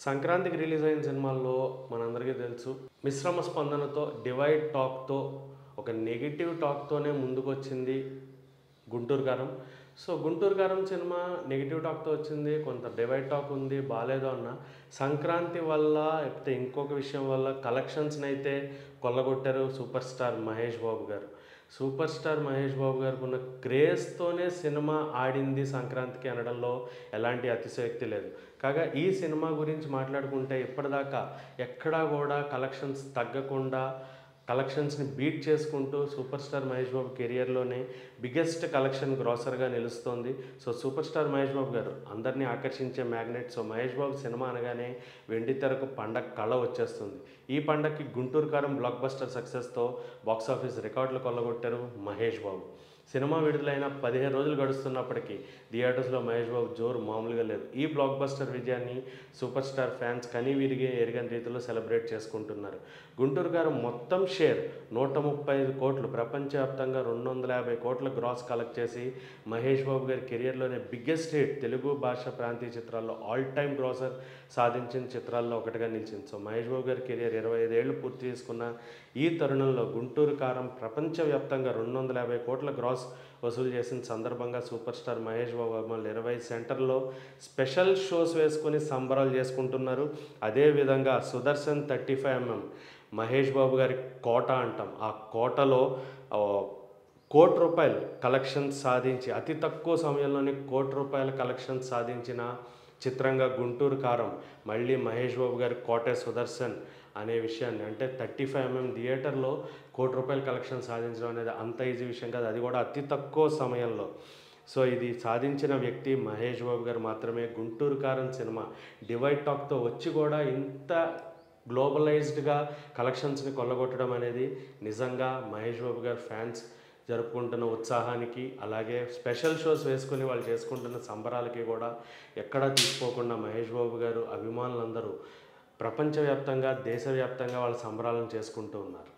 సంక్రాంతికి రిలీజ్ అయిన సినిమాల్లో మనందరికీ తెలుసు మిశ్రమ స్పందనతో డివైడ్ టాక్తో ఒక నెగిటివ్ టాక్తోనే ముందుకొచ్చింది గుంటూరు కారం. సో గుంటూరు కారం సినిమా నెగిటివ్ టాక్తో వచ్చింది, కొంత డివైడ్ టాక్ ఉంది, బాగాలేదు అన్న సంక్రాంతి వల్ల లేకపోతే ఇంకొక విషయం వల్ల కలెక్షన్స్ని అయితే కొల్లగొట్టారు సూపర్ స్టార్ మహేష్ బాబు గారు. సూపర్ స్టార్ మహేష్ బాబు గారికి ఉన్న క్రేజ్తోనే సినిమా ఆడింది సంక్రాంతికి అనడంలో ఎలాంటి అతిశయోక్తి లేదు. కాగా ఈ సినిమా గురించి మాట్లాడుకుంటే ఇప్పటిదాకా ఎక్కడా కూడా కలెక్షన్స్ తగ్గకుండా కలెక్షన్స్ని బీట్ చేసుకుంటూ super star Mahesh Babu కెరియర్లోనే biggest collection గ్రాసర్గా నిలుస్తోంది. So super star Mahesh Babu గారు అందరినీ ఆకర్షించే magnet. So Mahesh Babu cinema అనగానే వెండి తెరకు పండగ కళ వచ్చేస్తుంది. ఈ పండగకి గుంటూరు కారం బ్లాక్ బస్టర్ సక్సెస్తో బాక్సాఫీస్ రికార్డులు కొల్లగొట్టారు మహేష్ బాబు. సినిమా విడుదలైన 15 రోజులు గడుస్తున్నప్పటికీ థియేటర్స్లో మహేష్ బాబు జోరు మామూలుగా లేదు. ఈ బ్లాక్ బస్టర్ విజయాన్ని సూపర్ స్టార్ ఫ్యాన్స్ కనీవిరిగే ఎరగని రీతిలో సెలబ్రేట్ చేసుకుంటున్నారు. గుంటూరు గారు మొత్తం షేర్ 135 కోట్లు, ప్రపంచవ్యాప్తంగా 250 కోట్ల గ్రాస్ కలెక్ట్ చేసి మహేష్ బాబు గారి కెరియర్లోనే బిగ్గెస్ట్ హిట్ తెలుగు భాష ప్రాంతీయ చిత్రాల్లో ఆల్ టైమ్ గ్రాసర్ సాధించిన చిత్రాల్లో ఒకటిగా నిలిచింది. సో మహేష్ బాబు గారి కెరియర్ 25 ఏళ్ళు పూర్తి చేసుకున్న ఈ తరుణంలో గుంటూరు కారం ప్రపంచవ్యాప్తంగా 250 కోట్ల గ్రాస్ వసూలు చేసిన సందర్భంగా సూపర్ స్టార్ మహేష్ బాబు అభిమానులు 20 సెంటర్లో స్పెషల్ షోస్ వేసుకొని సంబరాలు చేసుకుంటున్నారు. అదేవిధంగా సుదర్శన్ 35mm మహేష్ బాబు గారి కోట అంటాం, ఆ కోటలో ₹1,00,00,000 కలెక్షన్స్ సాధించి అతి తక్కువ సమయంలోనే ₹1,00,00,000 కలెక్షన్స్ సాధించిన చిత్రంగా గుంటూరు కారం మళ్ళీ మహేష్ బాబు గారి కోటే సుదర్శన్ అనే విషయాన్ని, అంటే 35mm థియేటర్లో ₹1,00,00,000 కలెక్షన్ సాధించడం అనేది అంత ఈజీ విషయం కాదు, అది కూడా అతి తక్కువ సమయంలో. సో ఇది సాధించిన వ్యక్తి మహేష్ బాబు గారు మాత్రమే. గుంటూరు కారం సినిమా డివైడ్ టాక్తో వచ్చి కూడా ఇంత గ్లోబలైజ్డ్గా కలెక్షన్స్ని కొల్లగొట్టడం అనేది నిజంగా మహేష్ బాబు గారు ఫ్యాన్స్ జరుపుకుంటున్న ఉత్సాహానికి, అలాగే స్పెషల్ షోస్ వేసుకుని వాళ్ళు చేసుకుంటున్న సంబరాలకి కూడా ఎక్కడా తీసుకోకుండా మహేష్ బాబు గారు అభిమానులందరూ ప్రపంచవ్యాప్తంగా దేశవ్యాప్తంగా వాళ్ళ సంబరాలను చేసుకుంటూ ఉన్నారు.